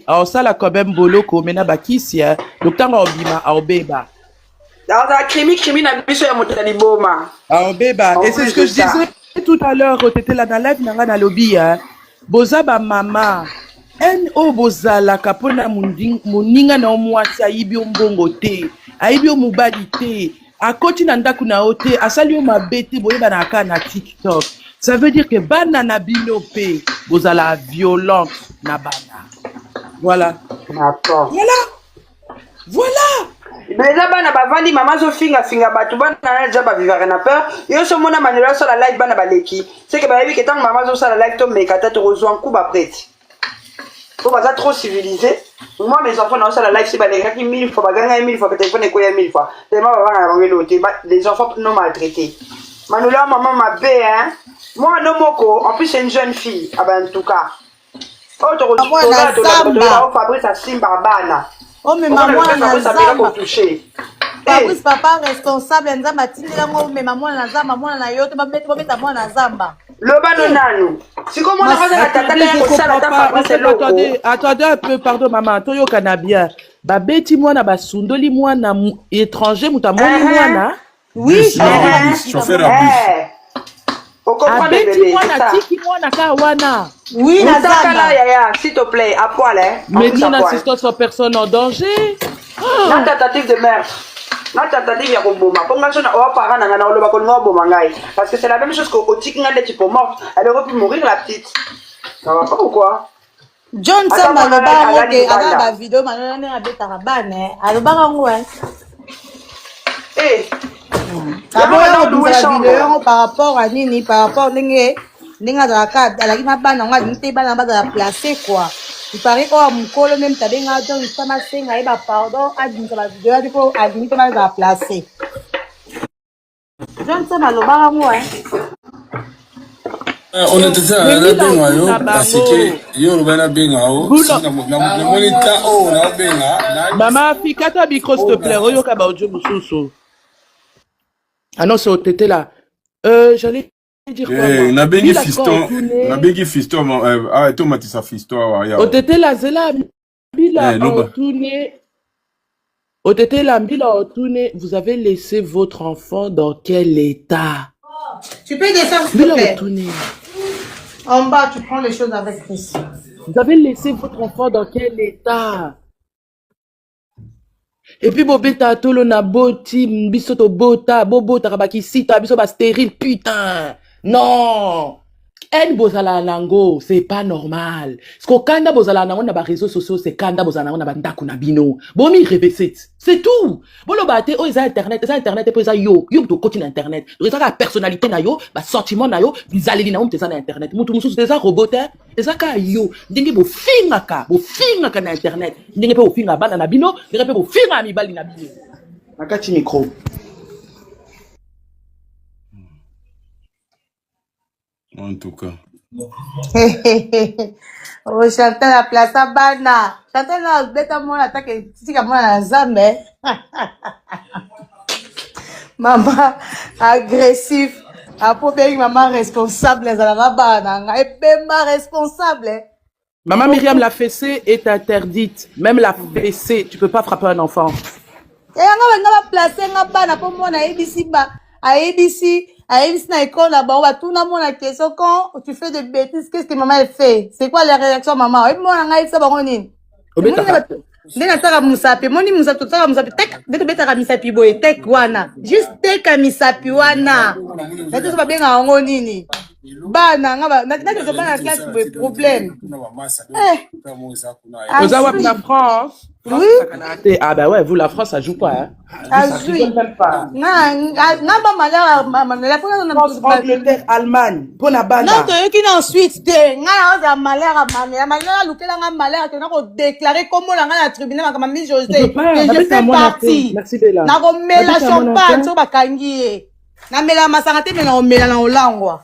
Alors ça, la quand même bolo komena bakisi, hein. Donc tant obima, aobeba. Alors la crimi na biso ya motali boma. Aobeba. Et c'est ce que je disais tout à l'heure, t'étais là dans live nanga na lobby, hein. Boza ba mama. En o bozala kapona moninga na omwasi ayibi ombongo te. Ayibi omubali te. Akoti na ndaku na ote, asali o mabete boyeba na aka na TikTok. Ça veut dire que bana na bino pe, bozala violente na bana. Voilà. D'accord. Voilà. Mais là bana bavandi mama zo finga batu bana na déjà ba vivre na peur. Yo so mona manuela sur la live bana baleki. C'est que ba yebi que tant mama zo sur la live to mekata to rezo en coup ba prête. Faut pas être trop civilisé. Moi mes enfants dans sur la live c'est ba les 1000 fois ba ganga 1000 fois peut-être qu'on est 1000 fois. Tellement ba na bango loté les enfants non maltraités. Manuela maman ma bé hein. Moi non moko en plus c'est une jeune fille ah ben en tout cas. Oh to rezo Fabrice Simba bana. Oh mais maman na zamba. Fabrice papa responsable nzamba atindela ngo mais maman na zamba mwana na yo te babeta mwana na zamba. Loba nanu. Si comment on a la tata ya ça la tata attendez un peu pardon maman toyo kanabia. Babeti mwana basundoli mwana étranger mutamoni mwana. Oui, chauffeur à bus. Abeti mwana tiki mwana ka wana. Oui, na zamba. Yaya, s'il te plaît, à poil hein. Mais nous n'assistons sur personne en danger. La tentative de meurtre. La tentative ya komboma. Comme ça on va parler na na oloba ko ngoboma ngai parce que c'est la même chose que Otik ngade tu peux morte. Elle aurait pu mourir la petite. Ça va pas ou quoi? John Samba loba ngoke aga ba vidéo manana na beta rabane. Aloba ngo hein. Eh. D'abord on la vidéo par rapport à nini par rapport ninga za ka alaki mabana nga nte bana ba za placer quoi. Il paraît qu'on a mon colo même t'as bien dans une femme assez naïba pardon à dire que la vidéo a dit qu'on a dit qu'on va placer. Je ne sais pas le bar à moi. On était ça na benga yo parce que yo rubana benga o na monita o na benga Maman fikata micro s'il te plaît oyo ka ba audio mususu. Ah non c'est au tété là. J'allais dire quoi na bengi fiston ah tomati sa fiston ya au tété la zela bila tourner au tété la bila tourner vous avez laissé votre enfant dans quel état? Tu peux descendre s'il te plaît. En bas tu prends les choses avec Chris. Vous avez laissé votre enfant dans quel état? Et puis bobeta tolo na boti bisoto bota bobota kabaki sita biso ba stérile putain. Non, en bozala nango, c'est pas normal. Ce qu'on kanda bozala nango na ba réseaux sociaux, c'est kanda bozala nango na ba ndaku na bino. Bomi reveset, c'est tout. Bolo bate o eza internet et puis eza yo to continue internet. Donc eza ka personnalité na yo, ba sentiment na yo, bizaleli na eza na internet. Mutu mususu eza robot, eza ka yo. Ndenge bo finga ka na internet. Ndenge pe bo finga bana na bino, ndenge pe bo finga mibali na bino. Nakati micro. en tout cas. Oh Chantal la place à bana. Chantal la beta moi attaque tika moi na zambe. Maman agressif. Apobéi maman responsable les ala bana. Et bemba responsable. Maman Myriam, la fessée est interdite. Même la fessée, tu peux pas frapper un enfant. Et on va placer nga bana pour moi na ABC ba. ABC na école là-bas, on va tout le monde la question quand tu fais des bêtises, qu'est-ce que maman elle fait? C'est quoi la réaction maman? Et moi on a ça baronine. Ndena taka musapi, moni musapi taka musapi tek, ndeto beta ka misapi boy tek wana. Juste tek ka misapi wana. Ndeto so ba benga ngo nini? Bana nga ba, na ke bana classe boy problème. Vous avez la France? Oui. Ah bah ouais, vous la France ça joue pas hein. Ça joue même pas. Na ba malheur la France Angleterre, Allemagne, pour la bana. Non, tu qui ensuite te nga na malheur lukela nga malheur que na ko déclarer comme on na tribunal comme Miss José. Je fais partie. Merci Bella. Na ko mela champagne so bakangi. Na mela masanga te mela o mela na olangwa.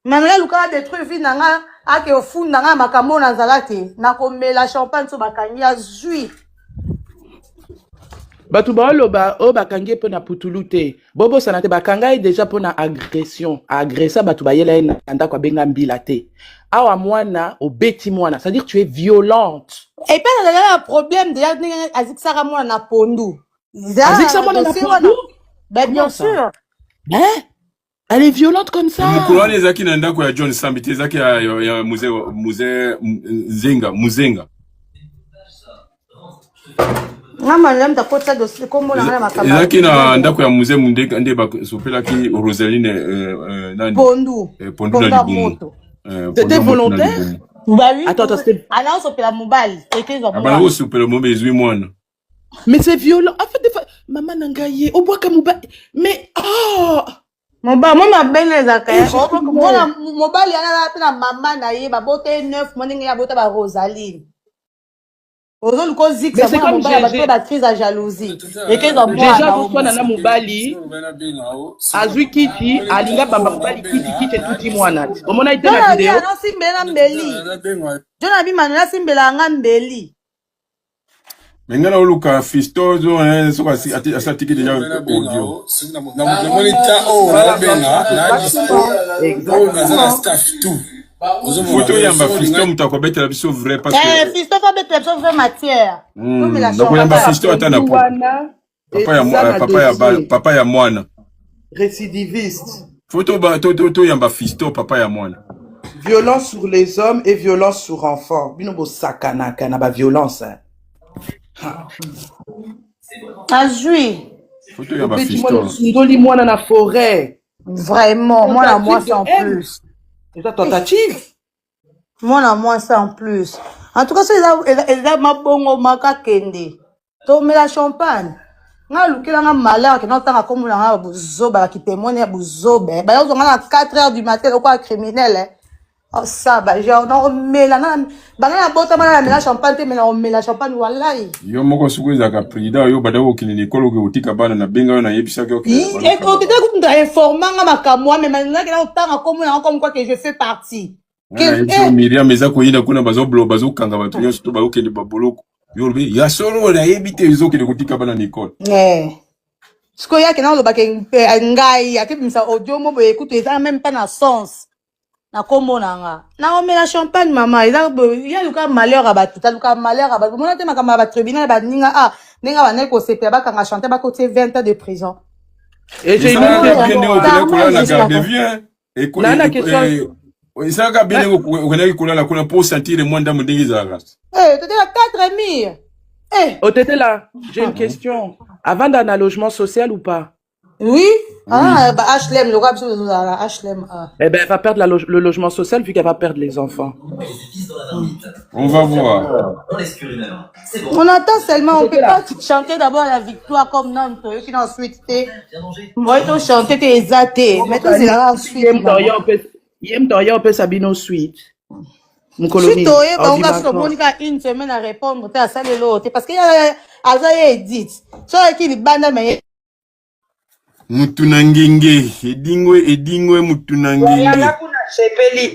Manuel lukala détruire vie na nga ake ofunda nga makambo na zalati na ko mela champagne so bakangi azui. Batu baoloba o bakangi po na putulu te. Bobo sanate bakanga déjà po na agression. Agressa batu bayela na ndako benga mbila te. Awa mwana obeti mwana, c'est-à-dire tu es violente. Et puis il y a un problème déjà Azik Sara moi na pondu. Azik Sara moi na pondu. Ben bien sûr. Hein? Elle est violente comme ça. Mkulani zaki na ndako ya John Sambite zaki ya muzee Muzenga. Ngama lem ta kota dossier kombo na makamba. Zaki na ndako ya muzee Mundeka ndeba sopela ki Rosaline nani? Pondu. Pondu na libumu. C'était volontaire? Bah oui. Attends, c'était... Ah non, sopela mobile. C'était Ah bah là, sopela mobile, 8 mois. Mais c'est violent. En fait, des fois, maman nangaye, au bois comme mobile. Mais, oh! Moi, ma belle, les accueille. Moi, mobile, il y a la maman, naïe, ma beauté 9, mon nègre, la beauté, ma Rosaline. Mais c'est comme j'ai la crise à jalousie. Déjà, pour toi, nana mobali, azui kiti, alinga bamba mobali kiti tuti mwana. Au moment où il était la vidéo. Non, simbela mbeli. Jona bi manela simbela nga mbeli. Mais ngana oluka fisto zo so asatiki déjà audio. Na monitor na benga na dispo. Exactement. Staff tout. Photo yamba fisto mutako betela biso vrai parce que fisto fa betela biso vrai matière. Donc yamba fisto atana papa ya mwana. Récidiviste. Photo ba to yamba fisto papa ya mwana. Violence sur les hommes et violence sur enfants. Binobo sakana kana ba violence. Azui. Photo yamba fisto. Ndoli mwana na forêt. Vraiment, moi la moi sans plus. C'est ta tentative. Moi la moi sans plus. En tout cas, c'est là ma bongo maka kende. To me la champagne. Nga lukela nga malheur que n'entend comme la buzoba qui témoigne buzobe. Ba yo nga 4 heures du matin quoi criminel. Oh ça ba genre non mais là ba nga bota mala la champagne te mais on met la champagne wallahi. Yo moko sukuza ka président yo badako kinini kologe utika bana na benga yo na yebisa ke et quand tu écoutes informant nga makamwa mais maintenant que là autant comme quoi que je fais partie. Que Miriam ezako yina kuna bazo kanga batu yo surtout ba okende baboloko. Yo be ya solo na yebite zo ke kutika bana Nicole. Siko ya ke na lo ba ke ngai ya ke misa audio mo be écoute ça même pas na sens. Na kombo nanga na on met la champagne maman il y a le malheur à battu le malheur à battu mon te makamba ba tribunal ba ninga ninga ba ne ko sepe ba kanga chanter ba côté 20 ans de prison et j'ai une question ça ka bien ko kulala kuna pour sentir moins d'âme dingiza ras tu étais à 4000 oh t'étais là j'ai une question avant d'un logement social ou pas? Oui. Bah HLM, le rap HLM. Eh ben, elle va perdre le logement social vu qu'elle va perdre les enfants. On va voir. On attend seulement, on peut pas chanter d'abord la victoire comme Nantes, qui n'a ensuite été. Moi, on chanter tes exatés. Maintenant, c'est là ensuite. On peut s'habiller suite. Mon colonie. On va se Monica une semaine à répondre à ça de l'autre. Parce qu'il y a Azaïe Edith. Soit qui est bande, mais. Mutunangenge edingwe mutunangenge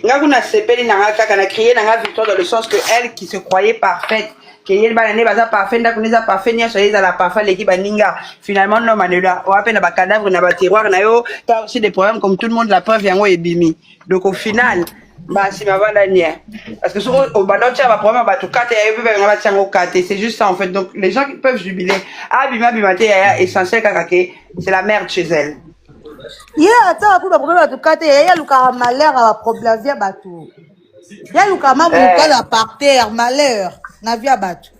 ngakuna sepeli nanga kaka na crier nanga victoire dans le sens que elle qui se croyait parfaite que yel banane baza parfait ndakuneza parfait nia soyeza la parfait l'équipe baninga finalement non manela on appelle na ba cadavre na ba tiroir na yo t'as aussi des problèmes comme tout le monde la preuve yango ebimi donc au final bah si ma banda nia parce que sur au banotia ba problème ba tout kate ya bebe ngaba tiango kate c'est juste ça en fait donc les gens qui peuvent jubiler bima bimate ya essentiel kaka que c'est la merde chez elle. Yeah, attends, pour le problème de kate ya luka malheur à problème via batou. Ya luka ma luka par terre malheur na via batou.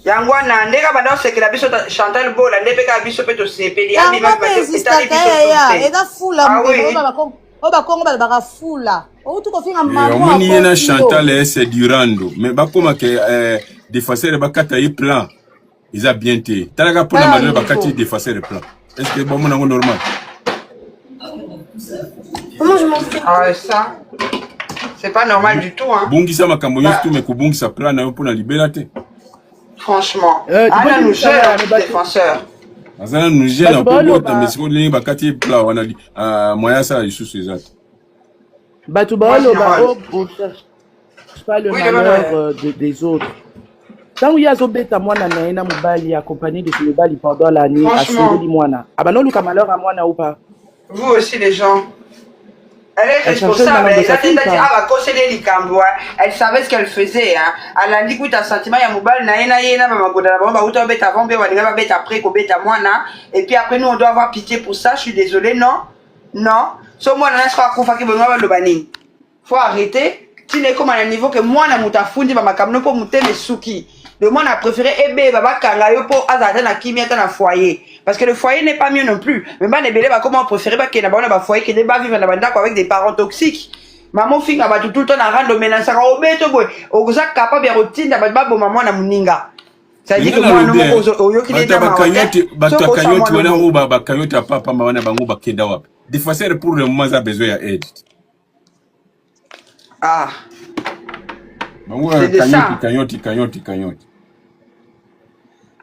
Yangwana ndeka banda sekela biso Chantal Bola ndepeka biso peto sepeli ya bima ya eda fula Oba Congo ba fula. O tu ko finga maman. Omoni yena Chantal c'est Durando mais ba koma ke défenseur ba kata yi plan. Ils a bien été. Talaka pour la manière ba kati défenseur plan. Est-ce que bon mon normal? Comment je m'en fais? Ah ça c'est pas normal du tout hein. Bungisa makambo tout mais ko bungisa plan na pour la liberté. Franchement. Ana nous gère défenseur. Azana nous gère un peu d'autres mais si on n'est pas quartier plat on a moyen ça sous ces autres. Batouba on cherche pas le malheur des autres. Tant qu'il y a zobeta mwana na ena mobali accompagné de ce mobali pendant la nuit, Franchement. assuré mwana. Ah bah non, Luka malheur à mwana ou pas? Vous aussi, les gens. Elle est Elle cherchait responsable. une Elle a dit, maman de sa ah, bah, conseiller les cambo, hein. Elle savait ce qu'elle faisait, hein. Elle a dit, écoute, un sentiment, il y a mobile, na, maman, goda, bah, autant bête avant, bah, on va bête après, qu'on bête à moi, na. Et puis après, nous, on doit avoir pitié pour ça. Je suis désolée, non? Non. Sauf moi, là, je crois qu'on fait que bon, le banning. Faut arrêter. Tu n'es comme à un niveau que moi, na mouta fundi, ma kamno pour mouter les souki. Le monde a préféré ebe baba kangayo pour azata na kimi ata na foyer parce que le foyer n'est pas mieux non plus. Mais ba nebele ba comment préférer ba kena ba na ba foyer que ba vivre na banda avec des parents toxiques. Maman finga ba tout le temps na rando menace ka obeto boy. Oza capable ya rotinda ba bo maman na muninga. Ça dit que moi no mo oyo ki Bata bakayoti wana uba bakayoti papa mawana bangu bakenda wapi. Des fois c'est pour le moment ça besoin ya aide. Ah. Bangu kanyoti.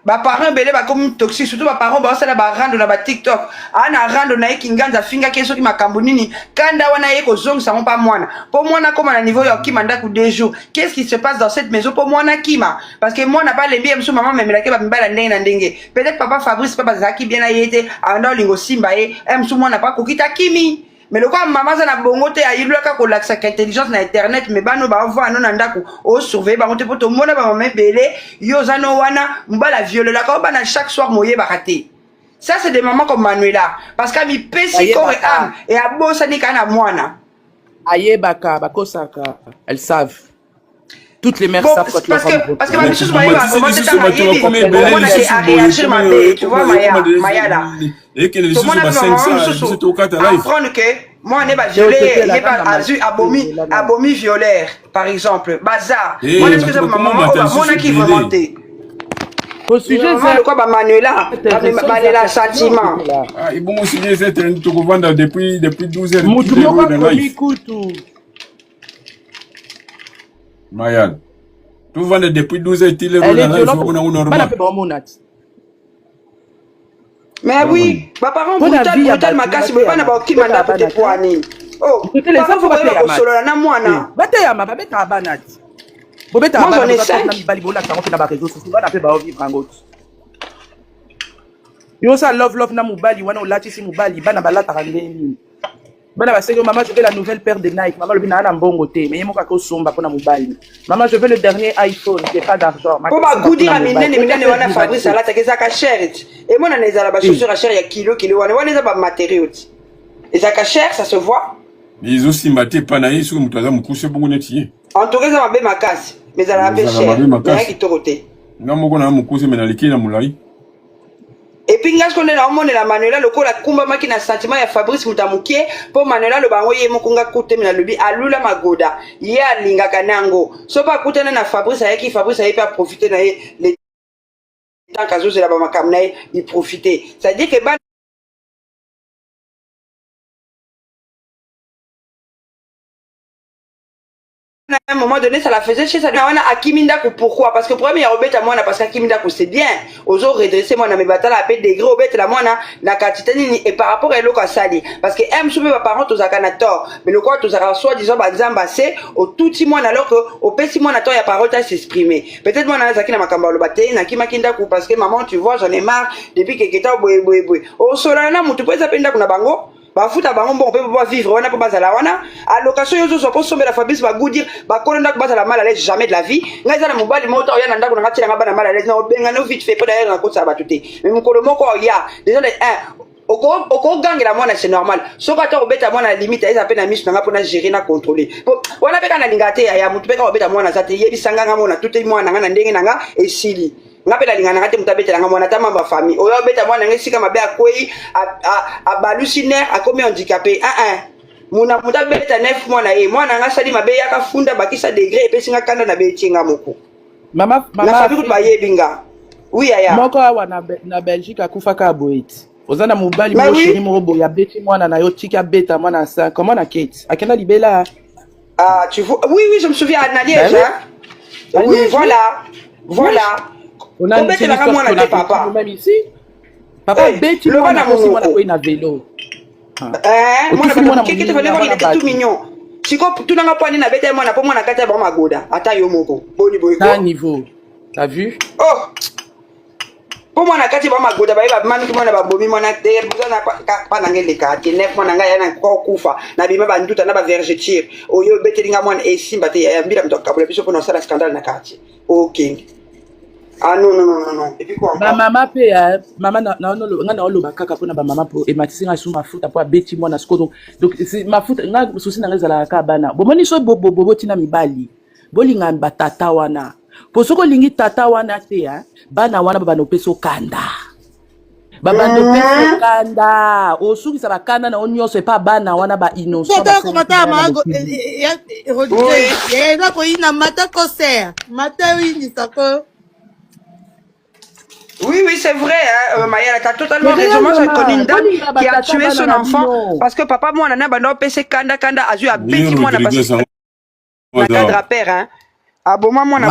Ba parents belé ba comme toxique surtout ba parents ba sala ba rando na ba TikTok ana rando na ekinganza finga keso ki makambo nini kanda wana yeko zong ça pas mwana pour mwana comme à niveau ya kimanda ku 2 jours qu'est-ce qui se passe dans cette maison pour mwana kima parce que moi n'a pas les bien maman même la ke ba mbala ndenge na ndenge peut-être papa Fabrice papa Zaki bien ayete anda lingo simba e msu mwana pas kokita kimi. Mais le quoi maman ça na bongo te ayilaka ko laksa intelligence na internet mais bano ba vo anona ndako o surveiller ba monte poto mona ba maman belé yo zano wana mbala violer la ko bana chaque soir moye ba raté. Ça c'est des mamans comme Manuela parce qu'à mi pesi corps et âme et à bossa ni kana mwana. Aye baka bakosaka, elles savent. Toutes les mères savent quand parce que ma bichou ma tu vois Maya là. Et que les choses sont 500 c'est au cas de live. Apprendre que moi on est pas violé, il est pas abomi violeur par exemple, bazar. Moi est-ce que c'est maman moi qui veut monter. Au sujet c'est quoi ba Manuela, ba sentiment. Ah, il bon sujet c'est tu vendre depuis 12 heures. Mutu moko komi kutu. Mayal. Tu vends depuis 12 heures, tu les Elle est normal. Mais oui, mes parents brutal ma casse, mais pas na ba qui manda pour te poani. Oh, les enfants va te solo na mwana. Bata ma babeta abanati. Bobeta abanati na bali bola ka na ba réseaux sociaux ba na pe ba vivre angoto. Yo ça love na mobali wana olati si mobali bana balata kangeni. Bana ba seko maman je veux la nouvelle paire de Nike. Maman le bina na mbongo te mais yemo ka ko somba pona mobali. Maman je veux le dernier iPhone, j'ai pas d'argent. Ko ba goudira minene wana Fabrice alata ke zaka cher. Et moi na ezala ba chaussures à cher ya kilo wana za ba matériaux. Et zaka cher ça se voit. Ils ont simbaté panaï sur mutaza mukuse bongo netier. En tout cas ça m'a bé ma casse. Mais ça la bé cher. Rien qui toroté. Ngamo na mukuse mena likina mulai. Et puis ngas konde na omone la Manuela lokola kumba maki na sentiment ya Fabrice mutamukie po Manuela lo bango ye mokunga kote mina lobi alula magoda ye alinga kanango so pa kutana na Fabrice ayaki Fabrice ayi pa profiter na ye les temps kazo c'est la ba makam na il profiter ça dit que à un moment donné, ça la faisait chez ça. Akiminda pourquoi? Parce que pour moi, il y a Robert à moi, parce qu'Akiminda c'est bien. Aux autres, redresser moi, mes batailles, la paix degré, Robert la moi, la quantité, et par rapport à l'eau qu'à sali. Parce que M, soumis, ma parent, tous à tort. Mais le quoi, tous à soit, disons, par exemple, c'est au tout petit mois, alors que, au petit mois, il y a parole à s'exprimer. Peut-être moi, on a Zaki, na makamba, le bataille, na Kimakinda, parce que maman, tu vois, j'en ai marre, depuis que quelqu'un, boy. Au solana, tu peux s'appeler na bango. Bafuta bango bon peut pas vivre wana pour bazala wana allocation yozo so pour somber la Fabrice ba goudir ba konda ko bazala mal à l'aise jamais de la vie ngaza na mobali moto ya nanda ko ngati nga bana mal à l'aise na obenga no vite fait pour d'ailleurs na ko sa batuté mais mukolo moko ya déjà les oko gangela mwana c'est normal soka ta obeta mwana limite eza pe na misu nga pona gérer na contrôler wana pe kana lingate ya mutu pe ka obeta mwana zate yebi sanga nga mona tout mwana nga na ndenge nanga esili ngapela lingana ngate mutabetela nga mwana tama ba famille oyo beta mwana ngesika mabe akwei abalusinaire akomi handicapé muna mutabeta 9 mwana ye mwana nga sali mabe yakafunda bakisa degré epesinga kanda na betinga moko mama na famille ba yebinga oui aya moko awa na Belgique akufaka boiti ozana mobali mo chéri mo boya beti mwana na yo tika beta mwana sa comment na Kate akenda libela tu vois oui je me souviens à Liège hein oui voilà on a une papa même ici papa beti mwana aussi mwana ko ina vélo mwana qui te voulait voir il était tout mignon siko tunanga pwani na bete mwana po mwana kata ba magoda ata yo moko boni boy na niveau T'as vu? Oh! Pour moi, quand tu vas m'agoter, man qui m'a bobi mon acteur, vous en avez pas dans les cartes, neuf mon anga yana kwa kufa, na bima banduta na ba vergeture. O yo betelinga mon et simba te mbira mtoka kabula biso pour ça scandale na quartier. OK. Ah non. Et puis quoi encore? Ba mama pe mama na oloba kaka pona ba mama po ematisanga su mafuta po abeti mwana siko donc c'est mafuta nga susi na ngezala ka bana. Bomoni so bobo tina mibali. Bolinga batata wana. Po soko lingi tata wana te bana wana baba no peso kanda. Baba no peso kanda. Osukisa bakanda na onyoso e pa bana wana ba innocent. Tata komata mago Rodrigue. Eza ko ina mata ko ser. Mata wini sako. Oui, c'est vrai, hein, Maya, t'as totalement raison. Moi, j'ai connu une dame qui a tué son enfant parce que papa, moi, on a un PC kanda, a dû abétir, moi, on a passé un cadre à père, hein. Ah bon, moi, on a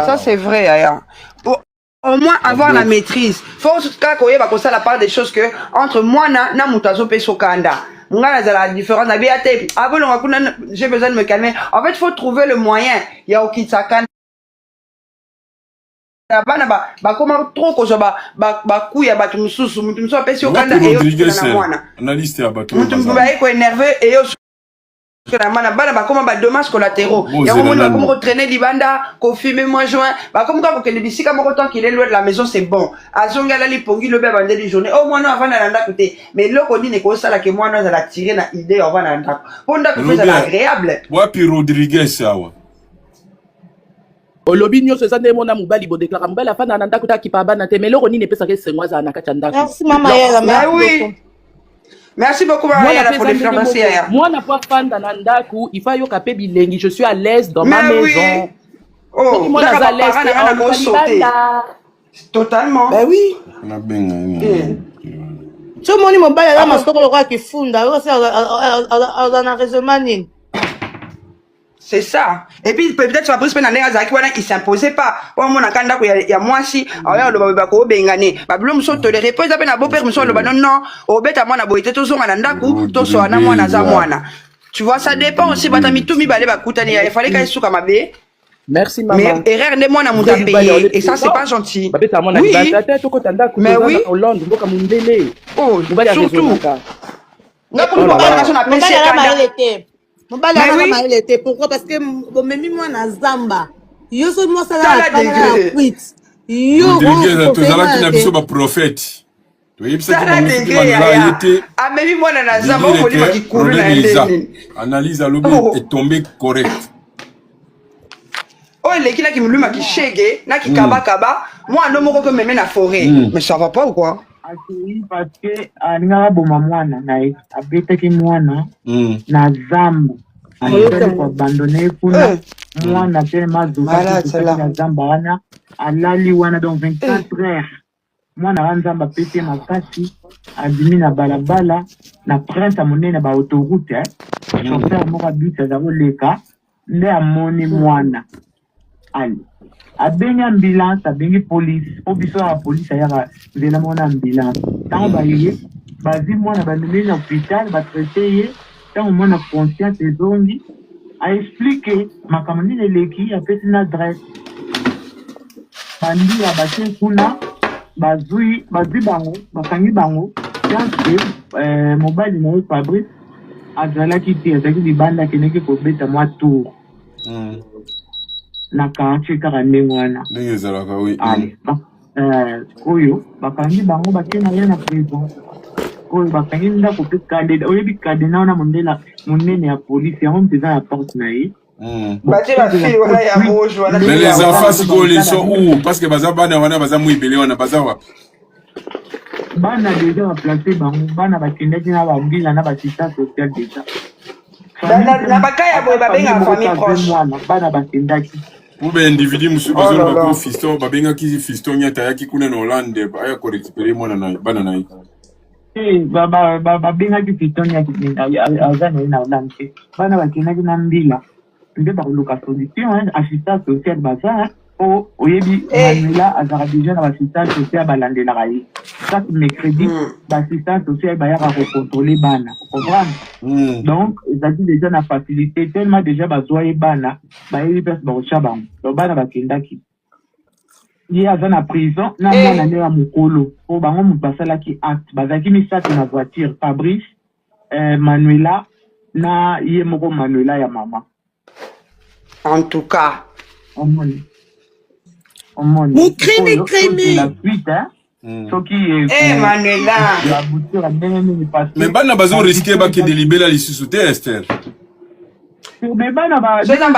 ça, c'est vrai, Aya. Au moins, avoir la maîtrise. Faut qu'on y ait la part des choses que, entre moi, na mutazo peso kanda. La différence, j'ai besoin de me calmer. En fait, il faut trouver le moyen. Il y a Okitsakanda. Bana bakoma trop ko ba kuya batu mususu mutu muso apesi okanda eyo na mwana analyste ya batu mutu mbaye ko énervé eyo na mana bana bakoma ba dommages collatéraux ya komoni bakoma ko traîner libanda ko fumer moins joint bakoma ko kende bisika moko tant qu'il est loin de la maison c'est bon azonga la lipongi le bébé bande di journée au moins avant na ndako te mais loko nini ko sala ke mwana za la tirer na idée avant na ndako ponda ko fait agréable wapi Rodriguez sawa olobi nyonso eza nde mona mobali bodeklara mobali afanda na ndako taki pa bana te meloko nini epesaka esengo azala na kati ya ndako. Merci mama Yala. Oui. Merci beaucoup Mama Yala pour l'information. Mwana po afanda na ndako il faut yoka pe bilengi je suis à l'aise dans ma maison. Oh, moi à l'aise totalement. Ben oui. Na benga. Tu moni mobali ala masoko lokwa kifunda, yo se na raisonnement nini? C'est ça. Et puis peut-être Fabrice Penandenga Zaki wana il s'imposait pas. Au moins nakanda ko ya mwasi, aya lo ba ko bengane. Ba blo muso toléré pas za na beau père muso lo ba non, obeta mwana boité to zonga na ndaku, to so na mwana za mwana. Tu vois ça dépend aussi batami tout mi balé ba kutani, il fallait qu'elle souka mabe. Merci maman. Mais erreur de mwana muta payé et ça c'est pas gentil. Oui. Mais oui. Hollande mboka mundele. Oh, surtout. Ngako mboka na so na PC kanda. Mobali a été pourquoi parce que bomemi moi na zamba yo so moi ça la quit yo tozala kina biso ba prophète toyebisa ki ba été amemi moi na zamba ko li makikuru na ndeni analyse alobi est tombé correct oh lekila ki muluma ki shege na ki kaba moi ndo moko ko meme na forêt mais ça va pas ou quoi? Oui, parce que alinga boma mwana na abetaki mwana na zamba alikuwa kwa abandonné kuna mwana tellement dommage na zamba wana alali wana donc 24 heures mwana wa nzamba pete makasi adimi na balabala na prince amonene ba autoroute chauffeur moko bus azako leka nde amoni mwana ali abengi ambulance abengi police po biso ya police ayaka nzela mona ambulance ntango baye bazi mwana bamemeli na hôpital batraite ye ntango mwana conscience ezongi aexplike makambo nini eleki apesi na adresse bandia batie kuna bazwi bango bakangi bango yanke mobali na ye Fabrice azalaki te azalaki libanda akendeki kobeta mwa tour na quartier kaka ndenge wana ndenge ezalaka oui oyo bakangi bango batie na ye na prison oyo bakangi ndako mpe kade oyebi kade na wana mondela monene ya polisi yango mpe eza na porte na ye mais les enfants sikoyo ils sont où parce que baza bana wana baza mwibele wana baza wapi bana deja baplace bango bana bakendaki na bambila na basista social deja na bakaya boye babenga famille proche bana bakendaki ube individu musu bazolo bako fiston babengaki fiston nyata yaki kuna na Hollande aya ko récupérer mwana na bana na ye babengaki fiston yaki aza na Hollande bana bakendaki na mbila nde bakoluka solution assistance sociale baza Oh, oyebi, Manuela, azara déjà dans l'assistance sociale balande la raïe. Ça, c'est mercredi, l'assistance sociale va y avoir contrôler bana. Vous comprenez? Donc, ça dit déjà la facilité, tellement déjà, bazoye bana, bayebi pes barochaban. Donc, bana bakendaki. Ye aza na prison, na mwana ne ya mukolo. Po bango mubasala ki acte. Bazaki misatu na voiture. Fabrice, Manuela, na ye moko Manuela ya mama. En tout cas. Omoni. Mukrimi. La suite, hein. Manuela. Mais bana bazo risqué ba ki délibérer la lisusu te Esther. Mais bana ba parce que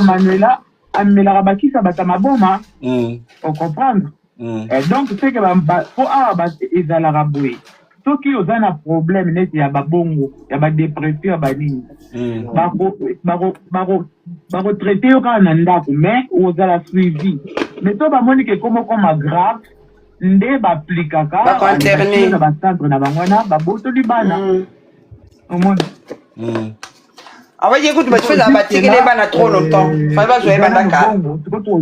Manuela amela rabaki sa bata maboma. On comprendre. Et donc c'est que pour ezala raboué. Ceux qui ont un problème net ya babongo, ya ba dépression ba nini. Ba retraité au Canada mais ozala suivi. Mais toi ba moni que comme grave nde ba aplikaka ba concerné na ba centre na bangwana ba boto li bana. Ah ouais, écoute, tu fais la bâtir les bana trop longtemps. Fallait pas jouer bandaka.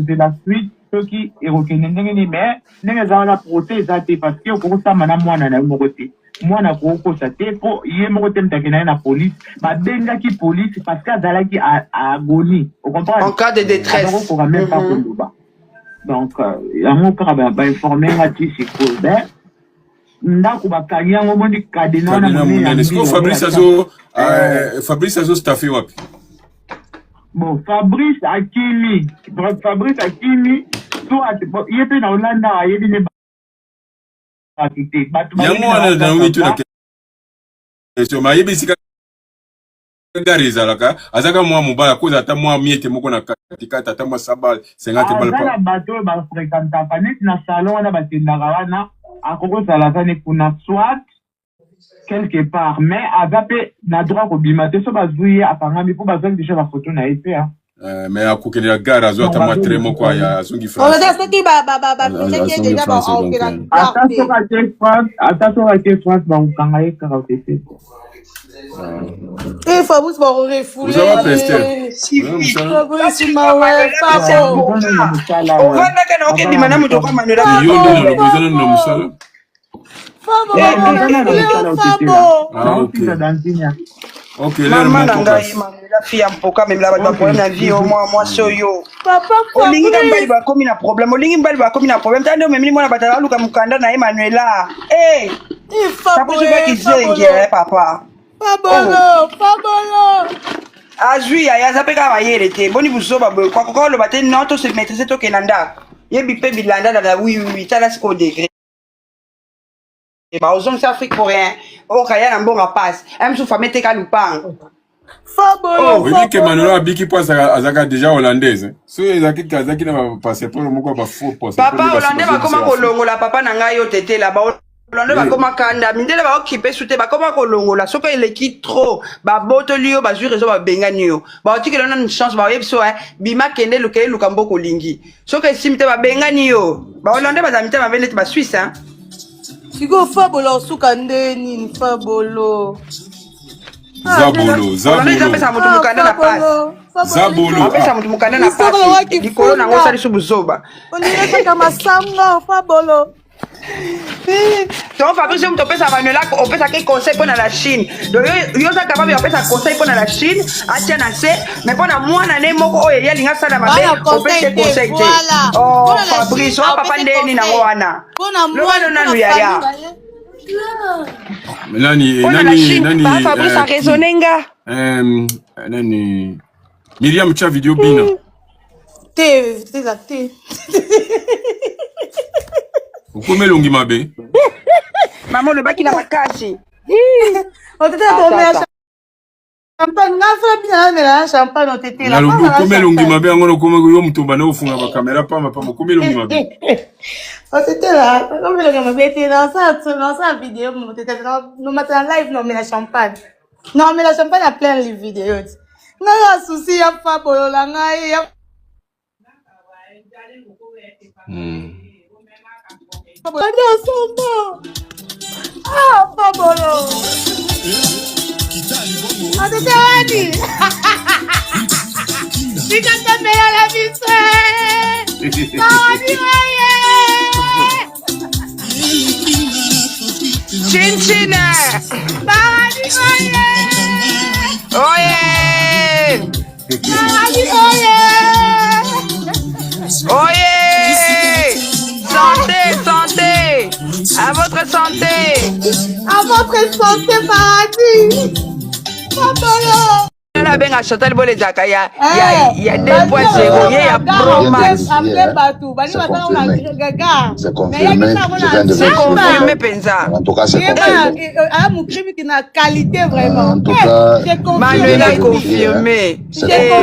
C'est la suite ceux qui reconnaissent mais n'est pas la protéger parce que pour ça mana mwana na mokote. Mwana ko sa te po ye mokote mtakena na police ba benga ki police parce que azala ki agonie. Vous comprenez? En cas de détresse. On pourra même pas donc yango ka ba informer ngati siko ben ndako bakanya ngo moni kadena na moni. Est-ce que Fabrice azo staffé wapi? Bon, Fabrice Akimi, soit il est dans Hollanda, il est dans yango wana na witu na question ma yebi sika ngari ezalaka azaka mwa mobala koza ata mwa miete moko na katikata ata mwa sabal 50 bal pa bato ba fréquenta panet na salon wana batendaka wana akoko salaka ne kuna soit quelque part mais agape na droit ko bimate so bazuye akangami po bazali déjà la photo na épée hein. Mais à côté de la gare, à Zouata Matremo, quoi, il y a Zongi France. Attention à tes France, bah, on kangaye karaoké. Et Fabrice va refouler. Vous avez Esther. Fabrice m'a ouais, Fabo. On va mettre un ok, dimana mutoka Manuela. Yo, nous besoin de nous seul. Fabo. Ah, ok. Ok, là, maman nanga Manuela fille ampoka même la ba problème na vie au moi soyo. Papa olingi mbali ba komi na problème olingi mbali ba komi na problème tande même mwana batala luka mukanda na Manuela. Fabo je vais papa. Fabolo. Azui ya zapeka mayele te boni buzoba kwa kwa lo bate non to se maîtriser to kenanda. Yebi pe bilanda da oui tala siko degré. Bah aux hommes Afrique pour rien. Oh kaya na mbonga passe. Même sous famille te kalupang. Fabolo. Oui que Manuela biki passe azaka déjà hollandaise. So ezaki kazaki na passeport moko ba faux passeport. Papa hollandais ba koma kolongola papa na ngai yo tete là ba hollandais ba koma kanda mindele ba occupé sute ba koma kolongola soko eleki trop ba botolio ba jure zo ba bengani yo. Ba otiki lona une chance ba yebso hein bima kende luke lukambo kolingi. Soko esimite ba bengani yo. Ba hollandais ba zamite ba venete ba Suisse hein. Sigo Fabolo suka ndeni Fabolo. Zabolo. Zabolo. Apesa mutu mukanda na pasi. Dikolo na ngosa lisu buzoba. Onireka kama sanga Fabolo. Donc Fabrice on pesa Manuela on pesa quel conseil pour la Chine. Donc yo za capable on pesa conseil pour la Chine, atia na se, mais pour na mwana ne moko oyo ya linga sala mabe, on pesa conseil te. Oh Fabrice on papa ndeni na wana. Lo na ya. Nani Fabrice a raisonné nga. Nani Myriam cha video bina. Te. Ukumelongi mabe. Maman le baki na makasi. On tete bombe champagne ngafa bien mais champagne on tete la. Nalo ukumelongi mabe ngono komeko yo mutumba na ufunga ba kamera pa mapa ukumelongi mabe. On tete là, comme le gars était dans sa vidéo, on tete nous mettre en live non mais la champagne. Non mais la champagne a plein les vidéos. Non ya souci ya Fabolo la ngai ya. Fabolo. Atete wani. Sikatembea la bise. Paradis oye. Chinchine. Paradis oye. Oye. Paradis oye. Oye. Santé, santé. À votre santé. À votre santé, Paradis. Papalo. La benga Chantal Bolé Zaka, il y a 2.0, il y a Promax. C'est confirmé, je viens de C'est vérifier. confirmé, Penza. En tout cas, c'est confirmé. En tout cas, Manuela est confirmé.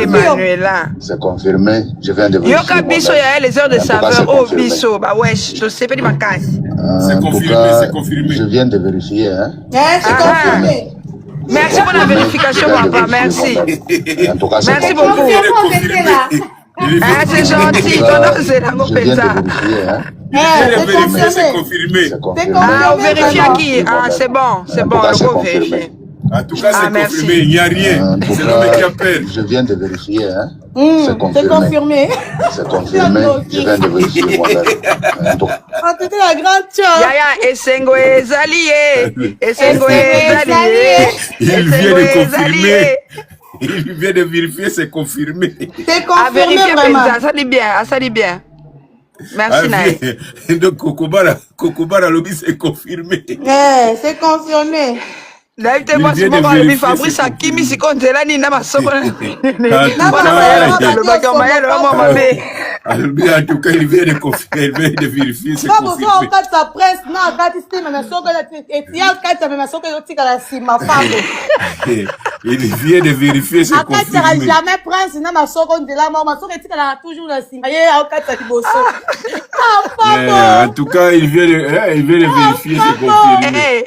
Manuela. c'est confirmé, je viens de vérifier. Yoka Bisso, il y a les heures de saveur. Oh, Bisso, bah ouais, je sais pas du macasse. En tout cas, je viens de vérifier. Hein. C'est confirmé. Merci pour la vérification, papa. Merci. En tout cas, c'est Merci confirmé. beaucoup. Ah, c'est gentil. C'est la Je viens de Penza. vérifier. C'est confirmé. C'est confirmé. Ah, on vérifie à qui? Ah, c'est bon, c'est bon, cas, on c'est va confirmé. vérifier. En tout cas, c'est merci. confirmé. Il n'y a rien. En tout C'est l'homme qui cas, appelle. je viens de vérifier. Hein. C'est confirmé. C'est confirmé, je viens de vérifier moi-même. En tout cas, C'était la grande chose. Yaya, Essengo est allié. Essengo est allié. Il vient de confirmer. Il vient de vérifier, c'est confirmé. C'est À confirmé vérifier, vraiment. Penza, ça dit bien, ça dit bien. Merci, Naï. Donc, Kokobara, lobby, c'est confirmé. C'est confirmé. Naïf, t'es moi, c'est vient de pas le vérifier, Fabrice c'est Akimi, si compte là, ni n'a pas sopra. En tout cas, il vient de confirmer, il vient de vérifier, c'est Pas besoin confirmé. en cas de sa presse, non, en cas de système, mais soko la etia kata mais soko yo tika la sima fako. Il vient de vérifier, c'est En cas de confirmé. jamais prince na masoko ndela ma masoko etika la toujours la sima. Ye en cas de liboso. Ah En tout cas, il vient de vérifier, c'est confirmé.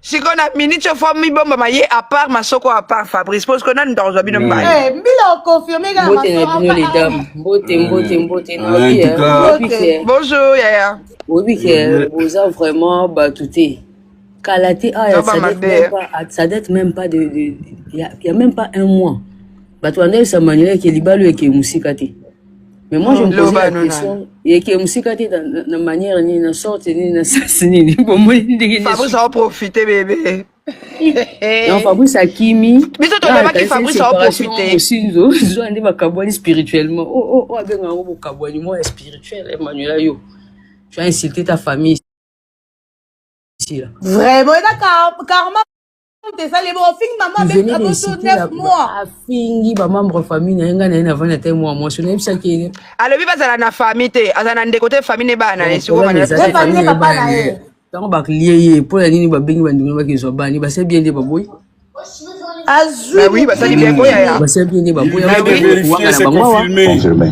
Si on a minute fois mi bomba maye à part Masoko à part Fabrice parce qu'on a dans un binôme. Eh, mbila confirmé ga Mbote na bino les dames. Mbote na En vie. tout cas, Bonjour Yaya. Oui que vous avez vraiment battuté. Kalaté ça date même pas de il y a même pas un mois. Batouandé ça manière que libalo et que musikate. Mais moi je me pose la question et que musikate dans manière ni na sorte ni na sens ni bon moi Fabrice va en profiter bébé. Non Fabrice Akimi. Mais toi tu pas que Fabrice va en profiter. Aussi zo ande bakabwani spirituellement. Oh abenga ngo bakabwani moi spirituel Emmanuel yo. Tu as insulté ta famille ici là. Vraiment karma t'es ça les bons filles maman avec à bientôt 9 mois. Afingi ba membre famille na nga na na vana te moi moi sonne bisa ke. Alors bi bazala na famille te azana ndeko te famille ne bana ne siko bana. C'est famille papa na ye. Tant ba lié pour la nini ba bengi ba ndingo ba ke so bani ba c'est bien des baboy. Azui. Bah oui, bah ça dit bien quoi Yaya. Ba c'est bien des baboy. il vient de vérifier, c'est confirmé. confirmé.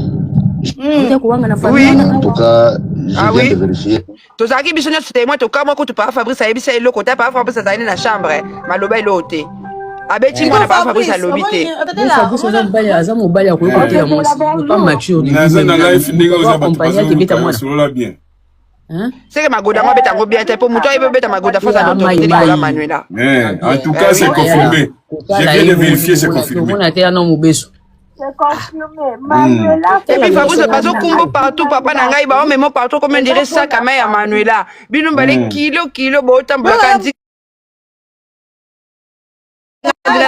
Oui. En tout cas, je viens de vérifier. To zaki biso nyonso te moi to kama ko to pa Fabrice ayebisa eloko ta pa Fabrice azali na chambre maloba elote. Abeti mwana pa Fabrice alobite. Fabrice on ba ya za mo ba ya ko ko te moi pas mature du Naza na life ndenge oza bato compagnie qui beta moi. bazolola bien. Hein? C'est que Magoda ma beta ngo bien te po muto ayebe beta Magoda fa za l'autorité de la Manuela. Mais en tout cas, c'est confirmé. Je viens de vérifier, c'est confirmé. On a été à non mobeso. C'est confirmé. Manuela. Et puis Fabrice bazo kumbo partout papa na ngai ba même partout comme on dirait ça quand même à Manuela. Binu balé kilo bo tambla kandi. Ya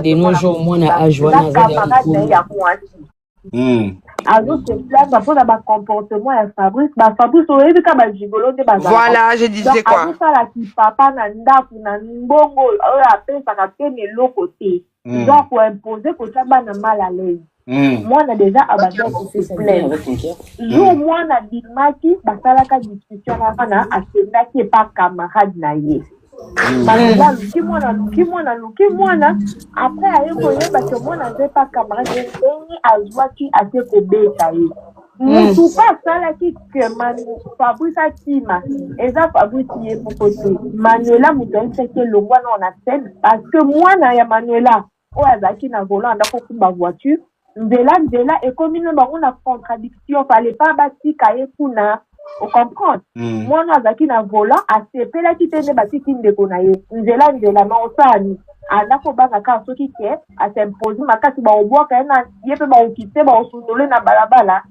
de nos jours moi na âge wana za Voilà, je disais quoi. Moi, on a déjà abandonné ce problème. Jour, moi, on a dit, Maki, basalaka discussion avant à ce qui est pas camarade naïe. Manuela, luki mwana, après, aye koye, parce que moi, on n'avait pas camarade, et azwaki à ce que bétaye. Mutu pas ça qui que Fabrice Akima, et ça Fabrice qui est pour côté. Manuela, mutu c'est que le roi on a scène, parce que moi, na ya Manuela, oh, azaki na volant, on a beaucoup ma voiture. Nzela et comme il y a une contradiction, fallait pas bâtir kaye kuna au comprendre mwana azaki na volant asepelaki te nde batiki ndeko na ye nzela na osani anda kobanga kaka soki ke as'impose makasi baobwaka ye na ye mpe baokite baosundole na balabala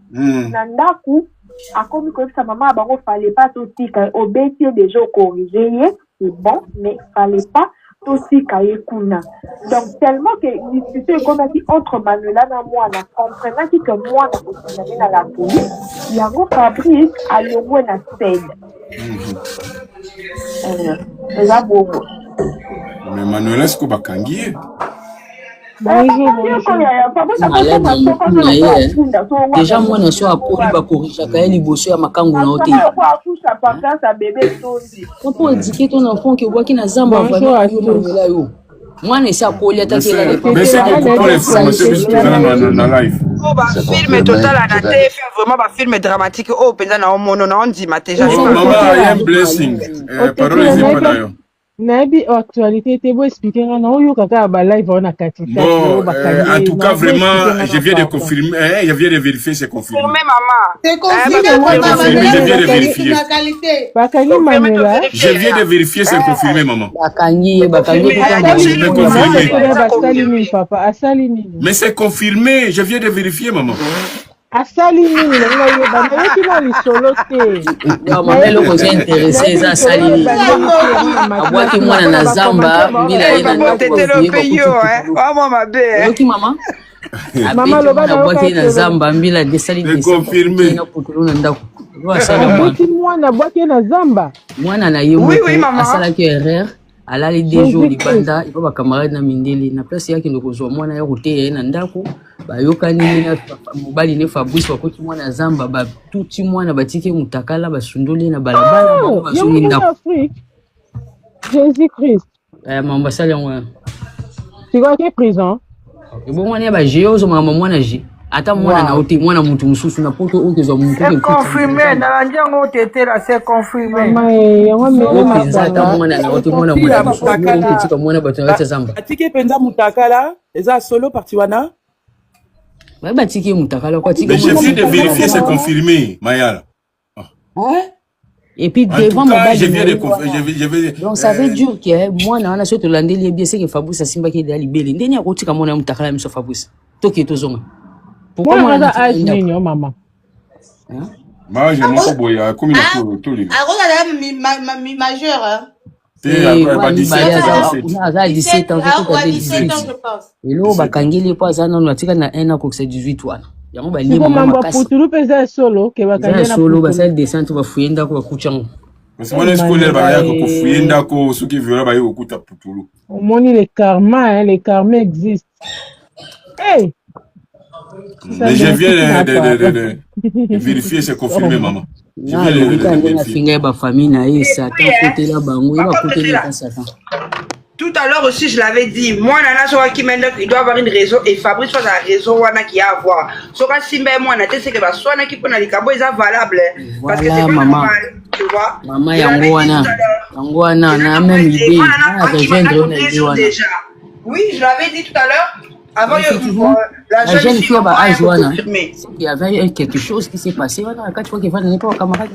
na ndaku akomi koyebisa mama ya bango fallait pas totika obeti ye déjà okorige ye c'est bon mais fallait pas tosika ye kuna donc tellement que discussion ekomaki entre Manuela na mwana comprenaki que mwana kosindane na la police yango Fabrice alongwe na scène eza bongo mais Manuela siko bakangi ye déjà mwana so akoli bakorijaka ye liboso ya makango na yo te po éduquer ton enfant ke obwaki na zamba vraiment yo mwana esi akoli ataki merci beaucoup pour l'information que tu donnes na live bafilme totala na te faire vraiment bafilme dramatique oyo mpenza na omono na ondima te maman I am blessing parole ezipa na yo nayebi actualité te bo expliquer nga na oyo kaka ba live on a katita bon en tout cas vraiment je viens de confirmer je viens de vérifier c'est confirmé maman C'est confirmé bakangi Manuela je viens de vérifier c'est confirmé maman bakangi papa asali nini mais c'est confirmé je viens de vérifier maman asali nini na ngai banayaki na lisolo te mama eloko oza intéressé eza asali nini abwaki mwana na zamba mbila ye na ndakoyoki mama abwaki na zamba mbila desali na putulu na ndako abwaki na zamba mwana na ye asalaki erreur alali 2 jours libanda ipo bakamarade na mindele na place yake ndo kozwa mwana ya koteya na ndako bayokani na mobali ne Fabrice bakoti mwana zamba batuti mwana batike mutakala basundole na balabala basuni ndako Jésus Christ mamba sali yango c'est quoi que prison ebo mwana ya ba jeozo mama mwana je ata mwana na ote mwana mutu mususu na poto okezwa mutu c'est confirmé na njango tetera c'est confirmé ata mwana na ote mwana mutu oketika mwana bato na zamba atike penza mutakala eza solo parti wana batiki mutakala kwa tika mais je viens de vérifier c'est confirmé Mayala et puis devant mobile je viens de confirmer donc ça veut dire que mwana wana soto landeli bien c'est que Fabrice simba ki dali beli ndeni akotika mwana mutakala miso Fabrice toki tozonga pourquoi mwana âge nini yo mama moi je m'en boya comme il faut tout les majeur pas 17 ans elo bakangeli po aza nano atika na 1 an kokisa 18 wana yango balima mama putulu peza solo ke bakangeli na solo basali descente bafuye ndako bakuchango parce que mwana scolaire ba ya ko fuye ndako soki viola ba yo kuta putulu omoni le karma existe hey mais je viens de vérifier c'est confirmé maman je viens de vérifier ba famille na ye satan côté là bango ba côté là satan. Tout à l'heure aussi, je l'avais dit, moi, Nana Soa Kimenda, il doit avoir une raison, et Fabrice soit la raison, wana qui a à voir. Soka Simba et moi, c'est que Soana qui peut aller cabo, ils sont valables, parce que c'est pas normal, tu vois. Maman, Yangoana, on a même idée, déjà. Oui, je l'avais dit tout à l'heure, avant la jeune fille a confirmé. Il y avait quelque chose qui s'est passé, voilà, quand tu vois qu'il va donner pas aux camarades.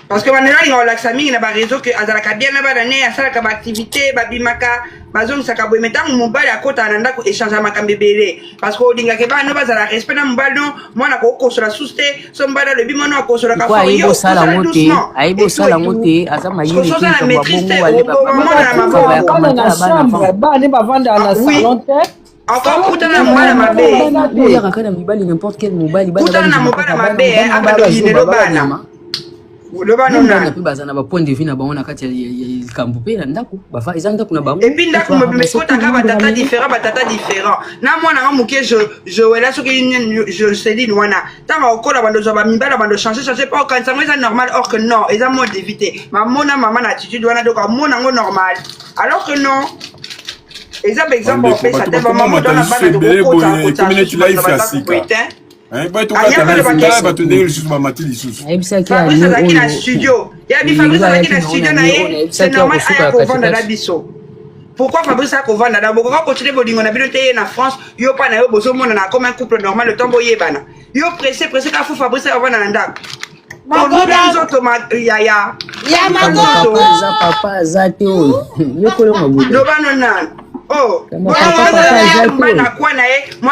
Parce que maintenant il y a l'accès il y a pas réseau que azalaka bien na ba dane asalaka ba activité ba bimaka bazong saka boy metango mobali akota ananda ko échanger makambebele parce que odinga ke ba no bazala respect na mobali no mwana ko kosola suste so mbala le bimono akosola ka fa yo sala mote aibo sala mote azama yini ki ko bongo wale ba ne ba vanda na salon encore kutana mobali mabe ya kana mibali n'importe quel mobali kutana na mobali mabe abado yinelo bana na pe bazana ba point de vue na bango na kati ya kambu pe na ndako bafa ezanga kuna bango et puis ndako me kota ka batata différent na mwana nga muke je wela soki je sais dit wana tanga okola bando zo ba mibala bando changer pas quand ça c'est normal or que non eza mode d'éviter maman na attitude wana donc mona ngo normal alors que non exemple on fait ça devant maman dans la bande de kota community life ya bah tu vas te dire juste ma matin lisusu Fabrice azaki na studio ya bi Fabrice azaki na studio na ye c'est normal aya ko vendre la biso pourquoi Fabrice a ko vendre na boko ko continuer bodingo na bino te na France yo pa na yo bozo mona na comme un couple normal le temps boyebana yo pressé ka fu Fabrice a vendre na ndako Olubi nzoto yaya. Ya Papa za papa za te o. Yokolo mabuto. Loba nona. Oh, moi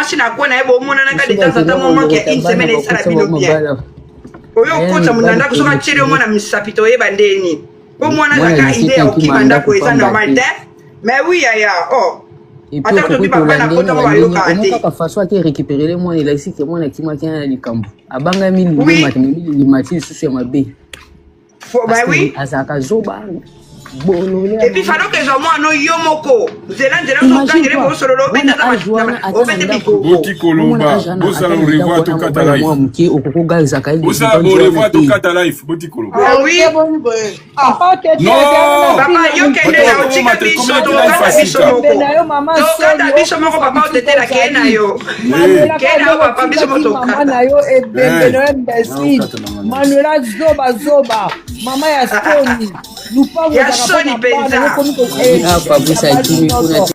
si na kwa na ye bomona naka de temps en temps moment qui a une semaine et ça la bino bien. Oyo kota munanda kusoka chele omona misapito ye bandeni. Au moins naka idée ya okimanda ko eza normal te. Mais oui yaya, oh. Et puis on peut façon à récupérer les moyens là ici que moi qui m'a tiens les camps. Abanga mili mati sous ma bé. Bah oui. Azaka zoba. Et puis falo que zo moi no yomoko. Zela so kangere bo sololo beta za o bete biko. Boti kolomba. Bosa on revoit to kata life. Muki okoko galza kai. Bosa on revoit to kata life. Boti kolomba. Ah oui. Non. Papa yo kende ya otika biso to kata biso moko. To kata biso moko papa o tete la kena yo. Kena papa biso moko kata. Na yo e bembe no embesi. Manuela zoba. Mama ya Sony. Ya Sony penza. Ah, Babu Saiki, kuna